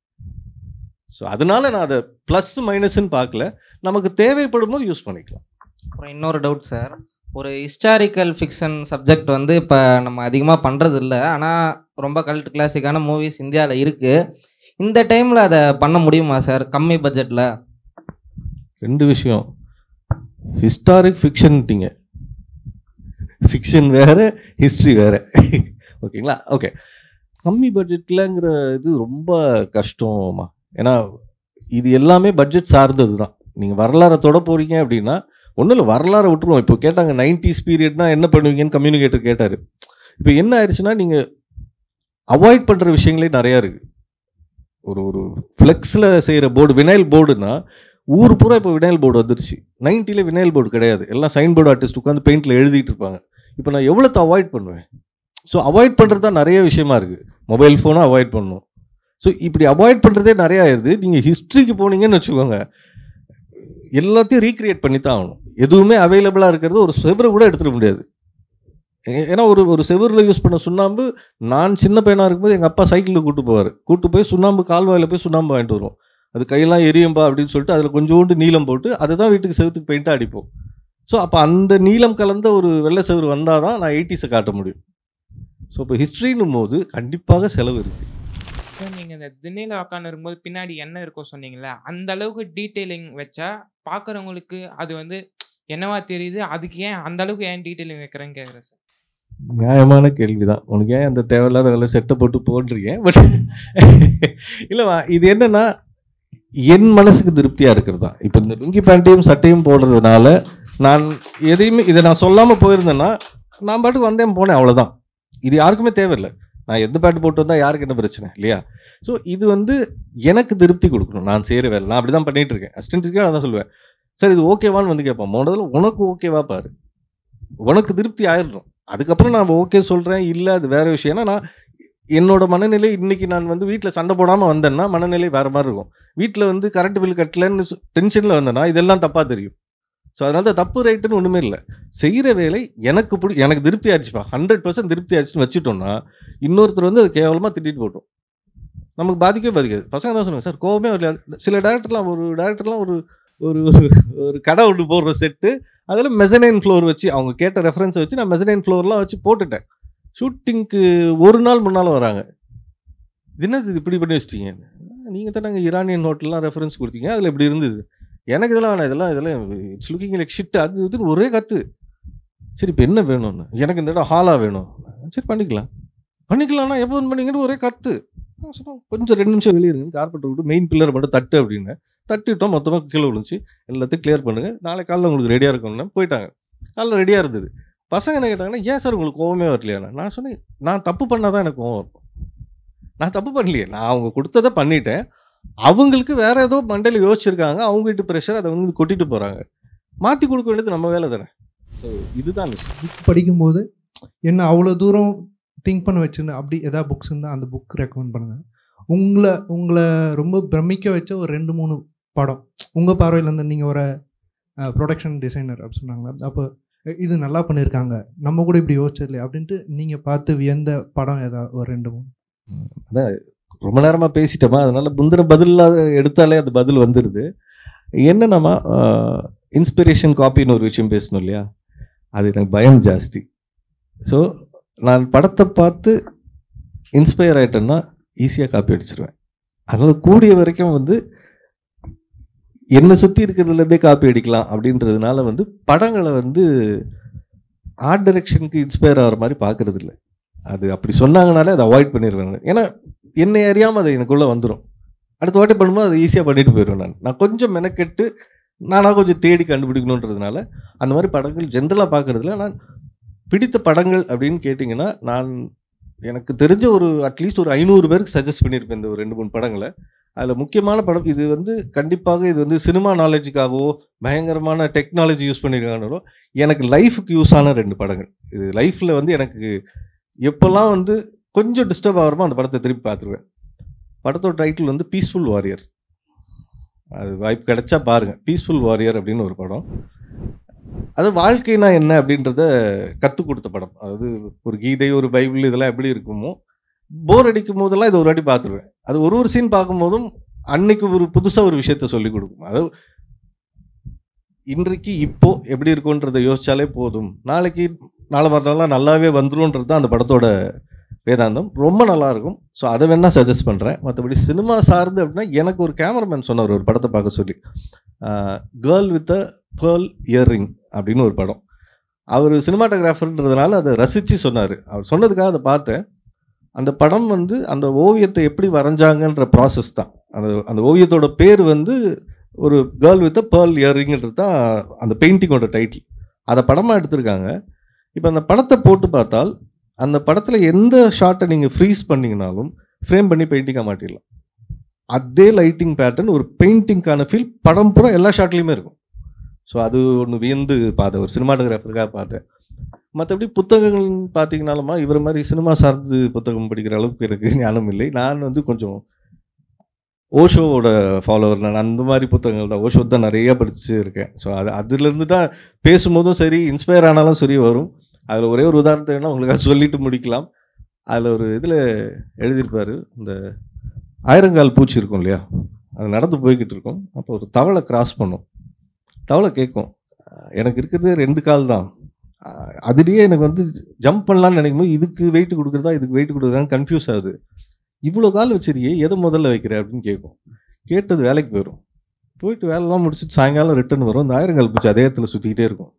ஸோ அதனால நான் அதை ப்ளஸ் மைனஸ்ன்னு பார்க்கல, நமக்கு தேவைப்படும் போது யூஸ் பண்ணிக்கலாம். அப்புறம் இன்னொரு டவுட் சார், ஒரு ஹிஸ்டாரிக்கல் ஃபிக்ஷன் சப்ஜெக்ட் வந்து இப்போ நம்ம அதிகமாக பண்ணுறது இல்லை, ஆனால் ரொம்ப கல்ட் கிளாசிக்கான மூவிஸ் இந்தியாவில் இருக்குது. இந்த டைமில் அதை பண்ண முடியுமா சார் கம்மி பட்ஜெட்டில்? 2 விஷயம். ஹிஸ்டாரிக் ஃபிக்ஷன்ட்டிங்க, ஃபிக்ஷன் வேறு, ஹிஸ்ட்ரி வேறு. ஓகேங்களா? ஓகே, கம்மி பட்ஜெட்லங்கிற இது ரொம்ப கஷ்டமா. ஏன்னா இது எல்லாமே பட்ஜெட் சார்ந்தது தான். நீங்கள் வரலாறை தொட போகிறீங்க அப்படின்னா ஒன்றும் இல்லை, வரலாறை விட்டுருவோம். இப்போ கேட்டாங்க 90s பீரியட்னா என்ன பண்ணுவீங்கன்னு கம்யூனிகேட்டர் கேட்டார். இப்போ என்ன ஆயிடுச்சுன்னா நீங்கள் அவாய்ட் பண்ணுற விஷயங்களே நிறையா இருக்குது. ஒரு ஃப்ளெக்ஸில் செய்கிற போர்டு, வினைல் போர்டுன்னா ஊர் பூரா இப்போ வினைல் போர்டு வந்துருச்சு. 90s வினைல் போர்டு கிடையாது, எல்லாம் சைன் போர்டு ஆர்டிஸ்ட் உட்காந்து பெயிண்டில் எழுதிட்டு இருப்பாங்க. இப்போ நான் எவ்வளோத்தை அவாய்ட் பண்ணுவேன்? ஸோ அவாய்ட் பண்ணுறது தான் நிறைய விஷயமா இருக்குது. மொபைல் ஃபோனை அவாய்ட் பண்ணணும். ஸோ இப்படி அவாய்ட் பண்ணுறதே நிறையா ஆயிடுது. நீங்கள் ஹிஸ்ட்ரிக்கு போனீங்கன்னு வச்சுக்கோங்க, எல்லாத்தையும் ரீக்ரியேட் பண்ணி தான் ஆகணும். எதுவுமே அவைலபிளாக இருக்கிறது ஒரு செவரை கூட எடுத்துட முடியாது. ஏன்னா ஒரு செவரில் யூஸ் பண்ண சுண்ணாம்பு, நான் சின்ன பையனாக இருக்கும்போது எங்கள் அப்பா சைக்கிளில் கூப்பிட்டு போய் சுண்ணாம்பு கால்வாயில் போய் சுண்ணாம்பு வாங்கிட்டு வருவோம். அது கையெல்லாம் எரியும்பா அப்படின்னு சொல்லிட்டு அதில் கொஞ்சோண்டு நீளம் போட்டு அதை தான் வீட்டுக்கு செவத்துக்கு பெயிண்டாக அடிப்போம். ஸோ அப்போ அந்த நீளம் கலந்த ஒரு வெள்ளை செவரு வந்தால் தான் நான் 80s காட்ட முடியும். ஸோ இப்போ ஹிஸ்ட்ரின்னும் போது கண்டிப்பாக செலவு இருக்குது. சார் நீங்கள் இந்த திண்ணையில் உட்காந்து இருக்கும்போது பின்னாடி என்ன இருக்கோ சொன்னீங்களே, அந்த அளவுக்கு டீட்டெயிலிங் வச்சா பார்க்குறவங்களுக்கு அது வந்து என்னவா தெரியுது, அதுக்கு ஏன் அந்த அளவுக்கு ஏன் டீட்டெயிலிங் வைக்கிறேன்னு கேட்குறேன் சார். நியாயமான கேள்வி தான். உனக்கு ஏன் அந்த தேவையில்லாத வேலை செட்டை போட்டு போடுறீங்க? பட் இல்லைவா, இது என்னன்னா என் மனசுக்கு திருப்தியாக இருக்கிறது தான். இப்போ இந்த லுங்கி பேண்ட்டையும் சட்டையும் போடுறதுனால நான் எதையுமே இதை நான் சொல்லாமல் போயிருந்தேன்னா நான் பாட்டுக்கு வந்தேன் போனேன், அவ்வளோதான். இது யாருக்குமே தேவையில்லை. நான் எந்த பேண்ட் போட்டு வந்தால் யாருக்கு என்ன பிரச்சனை இல்லையா? ஸோ இது வந்து எனக்கு திருப்தி கொடுக்கணும். நான் செய்கிற வேலை நான் அப்படி தான் பண்ணிகிட்டு இருக்கேன். அசிஸ்டன்ட்டுக்கே நான் தான் சொல்லுவேன், சார் இது ஓகேவான்னு வந்து கேட்பான். முதல்ல உனக்கு ஓகேவா பாரு, உனக்கு திருப்தி ஆயிடணும். அதுக்கப்புறம் நான் ஓகே சொல்கிறேன் இல்லை அது வேறு விஷயம். ஏன்னா நான் என்னோட மனநிலை இன்றைக்கி நான் வந்து வீட்டில் சண்டை போடாமல் வந்தேன்னா மனநிலை வேறு மாதிரி இருக்கும். வீட்டில் வந்து கரண்ட் பில் கட்டலன்னு டென்ஷனில் வந்தேன்னா இதெல்லாம் தப்பாக தெரியும். ஸோ அதனால தான் தப்பு ரைட்டுன்னு ஒன்றுமே இல்லை. செய்கிற வேலை எனக்கு திருப்தி ஆயிடுச்சுப்பா, 100% திருப்தி ஆயிடுச்சுன்னு வச்சுட்டோம்னா இன்னொருத்தர் வந்து அது கேவலமாக திட்டிட்டு போட்டோம், நமக்கு பாதிக்காது. பசங்க தான் சொன்னாங்க, சார் கோவமே வரல. சில டேரக்டர்லாம் ஒரு ஒரு கடை ஒன்று போடுற செட்டு, அதில் மெசனைன் ஃப்ளோர் வச்சு அவங்க கேட்ட ரெஃபரன்ஸை வச்சு நான் மெசனைன் ஃப்ளோர்லாம் வச்சு போட்டுட்டேன். ஷூட்டிங்க்கு ஒரு நாள் முன்னால் வராங்க, தினத்து இது இப்படி பண்ணி வச்சிட்டீங்க, நீங்கள் தான் நாங்கள் ஈரானியன் ஹோட்டல்லாம் ரெஃபரன்ஸ் கொடுத்தீங்க, அதில் இப்படி இருந்தது, எனக்கு இதெல்லாம் வேணாம், இதெல்லாம் இட்ஸ் லுக்கிங் லைக் ஷிட், அது இதுன்னு ஒரே கற்று. சரி இப்போ என்ன வேணும்னு, எனக்கு இந்த இடம் ஹாலாக வேணும், சரி பண்ணிக்கலாம்னா எப்போ பண்ணிங்கன்னு ஒரே கற்று. கொஞ்சம் 2 நிமிஷம் வெளியே இருங்க, கார்பெட்டர் விட்டு மெயின் பில்லரை மட்டும் தட்டு அப்படின்னு தட்டிட்டோம், மொத்தமாக கீழே விழுந்துச்சு, எல்லாத்தையும் கிளியர் பண்ணுங்கள், நாளை காலையில் உங்களுக்கு ரெடியாக இருக்கணும்னா போயிட்டாங்க. காலையில் ரெடியாக இருந்தது. பசங்க என்ன கேட்டாங்கன்னா, ஏன் சார் உங்களுக்கு கோவமே வரலையா? நான் சொன்னேன், நான் தப்பு பண்ணால் தான் எனக்கு கோவம் இருக்கும். நான் தப்பு பண்ணலையே, நான் அவங்க கொடுத்ததை பண்ணிட்டேன், அவங்களுக்கு வேற ஏதோ மண்டையில் யோசிச்சிருக்காங்க, அவங்க வீட்டு ப்ரெஷர் அதை வந்து கொட்டிட்டு போகிறாங்க, மாற்றி கொடுக்க வேண்டியது நம்ம வேலை தானே. ஸோ இதுதான் விஷயம். படிக்கும்போது என்ன அவ்வளோ தூரம் திங்க் பண்ண வச்சுன்னு அப்படி எதாவது புக்ஸ் இருந்தால் அந்த புக் ரெக்கமெண்ட் பண்ணுங்கள். உங்களை ரொம்ப பிரமிக்க வச்ச ஒரு 2-3 படம் உங்கள் பார்வையில் இருந்து, நீங்கள் ஒரு ப்ரொடக்ஷன் டிசைனர் அப்படி சொன்னாங்களா, அப்போ இது நல்லா பண்ணியிருக்காங்க, நம்ம கூட இப்படி யோசிச்சதில்லை அப்படின்ட்டு நீங்கள் பார்த்து வியந்த படம் ஏதாவது ஒரு 2-3? அதான் ரொம்ப நேரமாக பேசிட்டோமா, அதனால முந்தின பதிலாக எடுத்தாலே அது பதில் வந்துடுது. என்னென்னமா இன்ஸ்பிரேஷன் காப்பின்னு ஒரு விஷயம் பேசணும் இல்லையா, அது எனக்கு பயம் ஜாஸ்தி. ஸோ நான் படத்தை பார்த்து இன்ஸ்பயர் ஆகிட்டேன்னா ஈஸியாக காப்பி அடிச்சிருவேன். அதனால் கூடிய வரைக்கும் வந்து என்னை சுற்றி இருக்கிறதுலேருந்தே காப்பி அடிக்கலாம் அப்படின்றதுனால வந்து படங்களை வந்து ஆர்ட் டைரக்ஷனுக்கு இன்ஸ்பயர் ஆகிற மாதிரி பார்க்கறது இல்லை. அது அப்படி சொன்னாங்கனாலே அதை அவாய்ட் பண்ணிடுவேன். ஏன்னா என்னை அறியாமல் அது எனக்குள்ளே வந்துடும். அடுத்த வாட்டி பண்ணும்போது அதை ஈஸியாக பண்ணிட்டு போயிடுவேன். நான் கொஞ்சம் மெனக்கெட்டு நானாக கொஞ்சம் தேடி கண்டுபிடிக்கணுன்றதுனால அந்த மாதிரி படங்கள் ஜென்ரலாக பார்க்குறதுல நான் பிடித்த படங்கள் அப்படின்னு கேட்டிங்கன்னா நான் எனக்கு தெரிஞ்ச ஒரு அட்லீஸ்ட் ஒரு 500 பேருக்கு சஜஸ்ட் பண்ணியிருப்பேன் இந்த ஒரு 2-3 படங்களை. அதில் முக்கியமான படம் இது வந்து கண்டிப்பாக இது வந்து சினிமா நாலேஜுக்காகவோ பயங்கரமான டெக்னாலஜி யூஸ் பண்ணியிருக்காங்களோ எனக்கு லைஃபுக்கு யூஸ் ஆன 2 படங்கள். இது லைஃப்பில் வந்து எனக்கு எப்போல்லாம் வந்து கொஞ்சம் டிஸ்டர்ப் ஆகிறமோ அந்த படத்தை திருப்பி பார்த்துருவேன். படத்தோட டைட்டில் வந்து பீஸ்ஃபுல் வாரியர். அது வாய்ப்பு கிடைச்சா பாருங்கள். பீஸ்ஃபுல் வாரியர் அப்படின்னு ஒரு படம். அது வாழ்க்கைனா என்ன அப்படின்றத கற்றுக் கொடுத்த படம். அதாவது ஒரு கீதை, ஒரு பைபிள் இதெல்லாம் எப்படி இருக்குமோ போர் அடிக்கும் போதெல்லாம் இதை ஒரு வாட்டி பார்த்துருவேன். அது ஒரு சீன் பார்க்கும்போதும் அன்னைக்கு ஒரு புதுசாக ஒரு விஷயத்த சொல்லி கொடுக்கும். அது இன்றைக்கு இப்போ எப்படி இருக்குன்றதை யோசிச்சாலே போதும், நாளைக்கு நாளை மறுநாள்லாம் நல்லாவே வந்துரும்ன்றது தான் அந்த படத்தோட வேதாந்தம். ரொம்ப நல்லாயிருக்கும். ஸோ அதை வேணால் சஜஸ்ட் பண்ணுறேன். மற்றபடி சினிமா சார்ந்து அப்படின்னா எனக்கு ஒரு கேமராமேன் சொன்னார் ஒரு படத்தை பார்க்க சொல்லி, girl with a pearl earring அப்படின்னு ஒரு படம். அவர் சினிமாட்டோகிராஃபர்ன்றதுனால அதை ரசித்து சொன்னார். அவர் சொன்னதுக்காக அதை பார்த்தேன். அந்த படம் வந்து அந்த ஓவியத்தை எப்படி வரைஞ்சாங்கன்ற ப்ராசஸ் தான். அந்த ஓவியத்தோட பேர் வந்து ஒரு கேர்ள் வித் அ பேர்ல் இயர்ரிங்கிறது தான் அந்த பெயிண்டிங்கோட டைட்டில். அதை படமாக எடுத்திருக்காங்க. இப்போ அந்த படத்தை போட்டு பார்த்தால் அந்த படத்தில் எந்த ஷாட்டை நீங்கள் ஃப்ரீஸ் பண்ணிங்கனாலும் ஃப்ரேம் பண்ணி பெயிண்டிங்காக மாட்டிடலாம். அதே லைட்டிங் பேட்டர்ன் ஒரு பெயிண்டிங்கான ஃபீல் படம் பூரா எல்லா ஷாட்லேயுமே இருக்கும். ஸோ அது ஒன்று வியந்து பார்த்தேன், ஒரு சினிமாட்டோகிராஃபருக்காக பார்த்தேன். மற்றபடி புத்தகங்கள் பார்த்தீங்கனாலுமா இவர் மாதிரி சினிமா சார்ந்து புத்தகம் படிக்கிற அளவுக்கு எனக்கு ஞானம் இல்லை. நான் வந்து கொஞ்சம் ஓஷோவோட ஃபாலோவர். நான் அந்த மாதிரி புத்தகங்கள் தான், ஓஷோ தான் நிறையா படிச்சு இருக்கேன். ஸோ அதுலேருந்து தான் பேசும்போதும் சரி இன்ஸ்பயர் ஆனாலும் சரி வரும். அதில் ஒரே ஒரு உதாரணத்தை வேணால் உங்களுக்காக சொல்லிட்டு முடிக்கலாம். அதில் ஒரு இதில் எழுதியிருப்பார், இந்த 1000 கால் பூச்சி இருக்கும் இல்லையா, அது நடந்து போய்கிட்டு இருக்கும். அப்போ ஒரு தவளை கிராஸ் பண்ணும். தவளை கேட்கும், எனக்கு இருக்கிறது 2 கால் தான், அதுலேயே எனக்கு வந்து ஜம்ப் பண்ணலான்னு நினைக்கும்போது இதுக்கு வெயிட் கொடுக்குறதா இதுக்கு வெயிட் கொடுக்குறதான்னு கன்ஃபியூஸ் ஆகுது, இவ்வளோ கால் வச்சிருக்கே எதை முதல்ல வைக்கிற அப்படின்னு கேட்கும். கேட்டது வேலைக்கு போயிடும். போயிட்டு வேலைலாம் முடிச்சுட்டு சாயங்காலம் ரிட்டர்ன் வரும். அந்த 1000 கால் பூச்சி அதே இடத்துல சுற்றிக்கிட்டே இருக்கும்.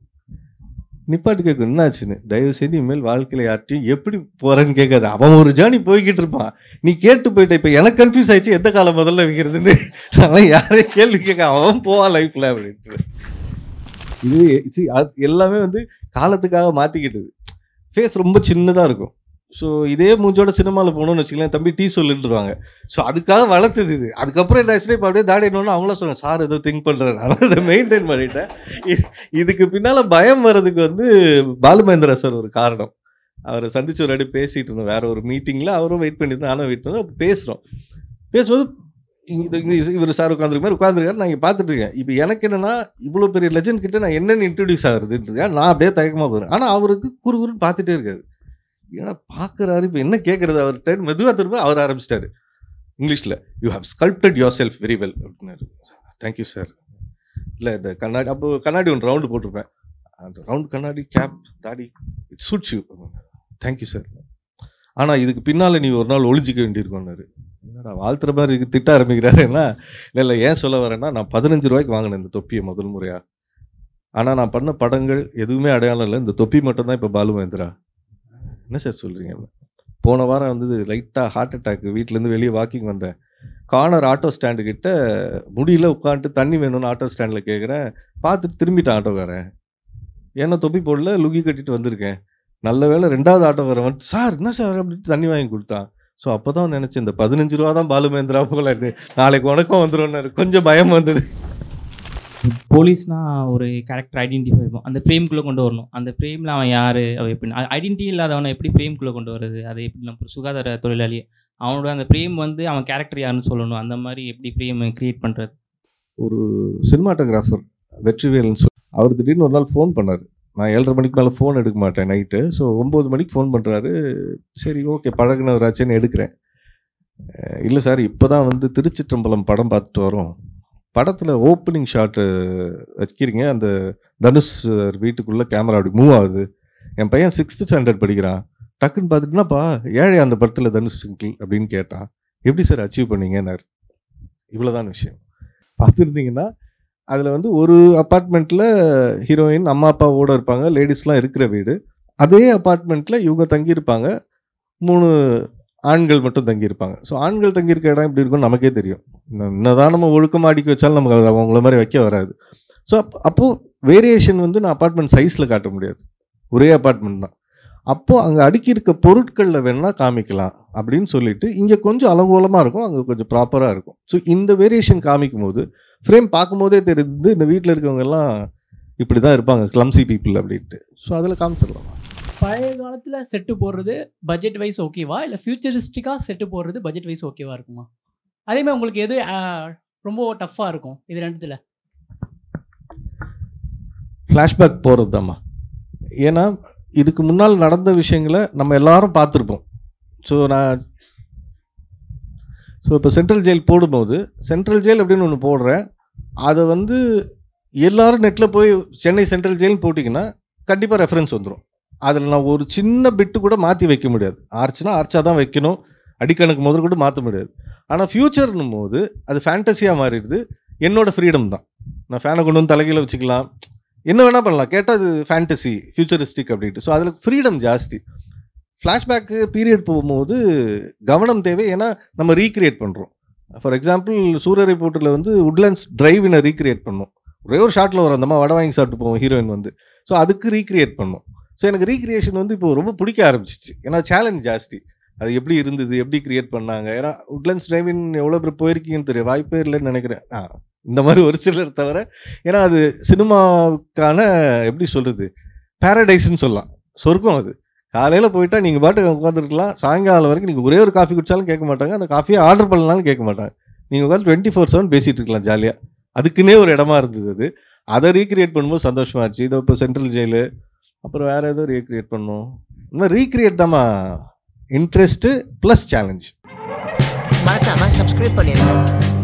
நிப்பாட்டு கேட்கும், என்னாச்சுன்னு. தயவு செய்து இனிமேல் வாழ்க்கையில் யார்ட்டையும் எப்படி போகிறேன்னு கேட்காது. அவன் ஒரு ஜேர்னி போய்கிட்டு இருப்பான், நீ கேட்டு போயிட்ட. இப்போ எனக்கு கன்ஃபியூஸ் ஆயிடுச்சு எந்த காலம் முதல்ல வைக்கிறதுன்னு. அவன் யாரையும் கேள்வி கேட்க அவன் போவான் லைஃப்பில் அப்படின்ட்டு. இது எல்லாமே வந்து காலத்துக்காக மாற்றிக்கிட்டது. ஃபேஸ் ரொம்ப சின்னதாக இருக்கும். ஸோ இதே மூஞ்சோட சினிமாவில் போகணும்னு வச்சுக்கலாம், தம்பி டீ சொல்லிட்டுருவாங்க. ஸோ அதுக்காக வளர்த்துது இது. அதுக்கப்புறம் என்ன ஆச்சுன்னா இப்போ அப்படியே தாடினோன்னு அவங்கள சொல்லுவாங்க, சார் ஏதோ திங்க் பண்ணுறேன், நான் அதை மெயின்டைன் பண்ணிட்டேன். இதுக்கு பின்னால் பயம் வர்றதுக்கு வந்து பாலுமகேந்திரா சார் ஒரு காரணம். அவரை சந்திச்சு ஒரு அடி பேசிகிட்டு இருந்தோம் வேறு ஒரு மீட்டிங்கில். அவரும் வெயிட் பண்ணியிருந்தோம், நானும் வெயிட் பண்ணோம். அப்போ பேசுகிறோம். பேசும்போது இவர் சார் உட்காந்துருக்க மாதிரி உட்காந்துருக்காரு, நான் இங்கே பார்த்துட்டு இருக்கேன். இப்போ எனக்கு என்னென்னா இவ்வளோ பெரிய லெஜண்ட் கிட்ட நான் என்னென்னு இன்ட்ரடியூஸ் ஆகுறதுன்றதுக்கா நான் அப்படியே தயக்கமாக போகிறேன். ஆனால் அவருக்கு குறுகுறுன்னு பார்த்துட்டே இருக்காரு. ஏன்னா பார்க்குறாரு, இப்போ என்ன கேட்குறது அவர்கிட்ட. மெதுவாக திரும்ப அவர் ஆரம்பிச்சிட்டாரு இங்கிலீஷில், you have sculpted yourself very well அப்படின்னாரு. Thank you sir. இல்லை இந்த கண்ணாடி, அப்போ கண்ணாடி ஒன்று ரவுண்டு போட்டிருப்பேன், அந்த ரவுண்டு கண்ணாடி கேப் தாடி it suits you, thank you sir. ஆனால் இதுக்கு பின்னால் நீ ஒரு நாள் ஒளிஞ்சிக்க வேண்டியிருக்கோன்னாரு. என்னடா வாழ்த்துற மாதிரி இருக்கு, திட்ட ஆரம்பிக்கிறாருன்னா. இல்லை ஏன் சொல்ல வரேன்னா, நான் 15 ரூபாய்க்கு வாங்கினேன் இந்த தொப்பியை முதல் முறையாக. ஆனால் நான் பண்ண படங்கள் எதுவுமே அடையாளம் இல்லை, இந்த தொப்பி மட்டும்தான் இப்போ பாலுமகேந்திரா. என்ன சார் சொல்கிறீங்க? போன வாரம் வந்து லைட்டாக ஹார்ட் அட்டாக், வீட்டிலேருந்து வெளியே வாக்கிங் வந்தேன். கார்னர் ஆட்டோ ஸ்டாண்டு கிட்ட முடியல உட்காந்துட்டு தண்ணி வேணும்னு ஆட்டோ ஸ்டாண்டில் கேட்குறேன். பார்த்துட்டு திரும்பிட்டேன் ஆட்டோக்காரன். ஏன்னா தொப்பி போடல, லுங்கி கட்டிட்டு வந்திருக்கேன். நல்ல வேலை 2வது ஆட்டோக்காரன் வந்து, சார் என்ன சார் அப்படின்ட்டு தண்ணி வாங்கி கொடுத்தான். ஸோ அப்போ தான் நினச்சேன், இந்த 15 ரூபா தான் பாலுமகேந்திரா போல, நாளைக்கு உனக்கும் வந்துடும். கொஞ்சம் பயம் வந்தது. போலீஸ்னா ஒரு கேரக்டர் ஐடென்டிஃபை பண்ணும், அந்த ஃப்ரேம்குள்ளே கொண்டு வரணும். அந்த ஃப்ரேமில் அவன் யார், அவன் எப்படி ஐடென்டிட்டி இல்லாதவனை எப்படி ஃப்ரேம்குள்ளே கொண்டு வருது, அதை எப்படி நம்ம ஒரு சுகாதார தொழிலாளி அவனோட அந்த ஃப்ரேம் வந்து அவன் கேரக்டர் யாருன்னு சொல்லணும். அந்த மாதிரி எப்படி ஃப்ரேம் க்ரியேட் பண்ணுறது. ஒரு சினிமாட்டோகிராஃபர் வெற்றிவேல்னு சொல்லி அவர் திடீர்னு ஒரு நாள் ஃபோன் பண்ணார். நான் 7:30 மணிக்கு மேலே ஃபோன் எடுக்க மாட்டேன் நைட்டு. ஸோ 9 மணிக்கு ஃபோன் பண்ணுறாரு. சரி ஓகே பழகினவராச்சேன்னு எடுக்கிறேன். இல்லை சார் இப்போ தான் வந்து திருச்சிற்றம்பலம் படம் பார்த்துட்டு வரோம். படத்தில் ஓப்பனிங் ஷாட்டு வைக்கிறீங்க, அந்த தனுஷ் வீட்டுக்குள்ளே கேமரா அப்படி மூவ் ஆகுது. என் பையன் 6th ஸ்டாண்டர்ட் படிக்கிறான். டக்குன்னு பார்த்துட்டுனாப்பா ஏழை அந்த படத்தில் தனுஷ் அங்கிள் அப்படின்னு கேட்டான். எப்படி சார் அச்சீவ் பண்ணீங்கன்னாரு. இவ்வளோதான் விஷயம். பார்த்துருந்தீங்கன்னா அதில் வந்து ஒரு அப்பார்ட்மெண்ட்டில் ஹீரோயின் அம்மா அப்பாவோடு இருப்பாங்க, லேடிஸ்லாம் இருக்கிற வீடு. அதே அப்பார்ட்மெண்ட்டில் இவங்க தங்கியிருப்பாங்க, 3 ஆண்கள் மட்டும் தங்கியிருப்பாங்க. ஸோ ஆண்கள் தங்கியிருக்க இடம் எப்படி இருக்கும்னு நமக்கே தெரியும். என்னதான் நம்ம ஒழுக்கமாக அடிக்க வச்சாலும் நமக்கு அது அவங்கள மாதிரி வைக்க வராது. ஸோ அப்போது வேரியேஷன் வந்து நான் அப்பார்ட்மெண்ட் சைஸில் காட்ட முடியாது, ஒரே அப்பார்ட்மெண்ட் தான். அப்போது அங்கே அடுக்கி இருக்க பொருட்களில் வேணால் காமிக்கலாம் அப்படின்னு சொல்லிட்டு இங்கே கொஞ்சம் அலங்கோலமாக இருக்கும், அங்கே கொஞ்சம் ப்ராப்பராக இருக்கும். ஸோ இந்த வேரியேஷன் காமிக்கும் போது ஃப்ரேம் பார்க்கும்போதே தெரியுது இந்த வீட்டில் இருக்கவங்கெல்லாம் இப்படி தான் இருப்பாங்க, கிளம்சி பீப்புள் அப்படின்ட்டு. ஸோ அதில் காமிச்சிடலாம். பழைய காலத்தில் செட்டு போடுறது பட்ஜெட் வைஸ் ஓகேவா, இல்லை ஃபியூச்சரிஸ்டிக்காக செட்டு போடுறது பட்ஜெட் வைஸ் ஓகேவா இருக்குமா? அதேமாதிரி உங்களுக்கு எது ரொம்ப டஃப்பாக இருக்கும் இது ரெண்டுத்தில்? ஃப்ளாஷ்பேக் போகிறது தாம்மா. ஏன்னா இதுக்கு முன்னால் நடந்த விஷயங்களை நம்ம எல்லாரும் பார்த்துருப்போம். ஸோ இப்போ சென்ட்ரல் ஜெயில் போடும்போது சென்ட்ரல் ஜெயில் அப்படின்னு ஒன்று போடுறேன், அதை வந்து எல்லோரும் நெட்டில் போய் சென்னை சென்ட்ரல் ஜெயில்னு போட்டிங்கன்னா கண்டிப்பாக ரெஃபரன்ஸ் வந்துடும். அதில் நான் ஒரு சின்ன பிட்டு கூட மாற்றி வைக்க முடியாது. ஆர்ச்சுனா ஆர்ச்சாக தான் வைக்கணும், அடிக்கணக்கு முதல் கூட மாற்ற முடியாது. ஆனால் ஃப்யூச்சர்னும் போது அது ஃபேண்டஸியாக மாறிடுது. என்னோடய ஃப்ரீடம் தான், நான் ஃபேனை கொண்டு வந்து தலைகீழ வச்சுக்கலாம், என்ன வேணால் பண்ணலாம். கேட்டால் அது ஃபேண்டசி ஃபியூச்சரிஸ்டிக் அப்படின்ட்டு. ஸோ அதில் ஃப்ரீடம் ஜாஸ்தி. ஃப்ளாஷ்பேக்கு பீரியட் போகும்போது கவனம் தேவை, ஏன்னா நம்ம ரீக்ரியேட் பண்ணுறோம். ஃபார் எக்ஸாம்பிள் சூரியரை போட்டில் வந்து உட்லண்ட்ஸ் டிரைவினை ரீக்ரியேட் பண்ணோம். ஒரே ஒரு ஷாட்டில் வரும், அந்த மாதிரி வடை வாங்கி சாப்பிட்டு போவோம் ஹீரோயின் வந்து. ஸோ அதுக்கு ரீக்ரியேட் பண்ணோம். ஸோ எனக்கு ரீக்ரியேஷன் வந்து இப்போ ரொம்ப பிடிக்க ஆரம்பிச்சிச்சு, ஏன்னா சேலஞ்ச் ஜாஸ்தி. அது எப்படி இருந்தது, எப்படி கிரியேட் பண்ணாங்க. ஏன்னா உட்லண்ட்ஸ் டிரைவின் எவ்வளோ பேர் போயிருக்கீங்கன்னு தெரியும், வாய்ப்பே இல்லைன்னு நினைக்கிறேன். இந்த மாதிரி ஒரு சிலர் தவிர. ஏன்னா அது சினிமாவுக்கான எப்படி சொல்கிறது, பேரடைஸ்ன்னு சொல்லலாம், சொர்க்கம் அது. காலையில் போயிட்டா நீங்கள் பாட்டுக்கு உட்காந்துருக்கலாம், சாயங்காலம் வரைக்கும் நீங்கள் ஒரே ஒரு காஃபி குடித்தாலும் கேட்க மாட்டாங்க, அந்த காஃபியை ஆர்டர் பண்ணலாலும் கேட்க மாட்டாங்க. நீங்கள் உட்காந்து 24/7 பேசிகிட்டு இருக்கலாம் ஜாலியாக. அதுக்குன்னே ஒரு இடமா இருந்தது அது. அதை ரீக்ரியேட் பண்ணும்போது சந்தோஷமாக இருந்துச்சு. இதை இப்போ சென்ட்ரல் ஜெயிலு, அப்புறம் வேறு ஏதோ ரீக்ரியேட் பண்ணோம். இன்னும் ரீக்ரியேட் தான்மா இன்ட்ரெஸ்ட்டு ப்ளஸ் சேலஞ்ச். மறக்காம சப்ஸ்கிரைப் பண்ணிடுங்க.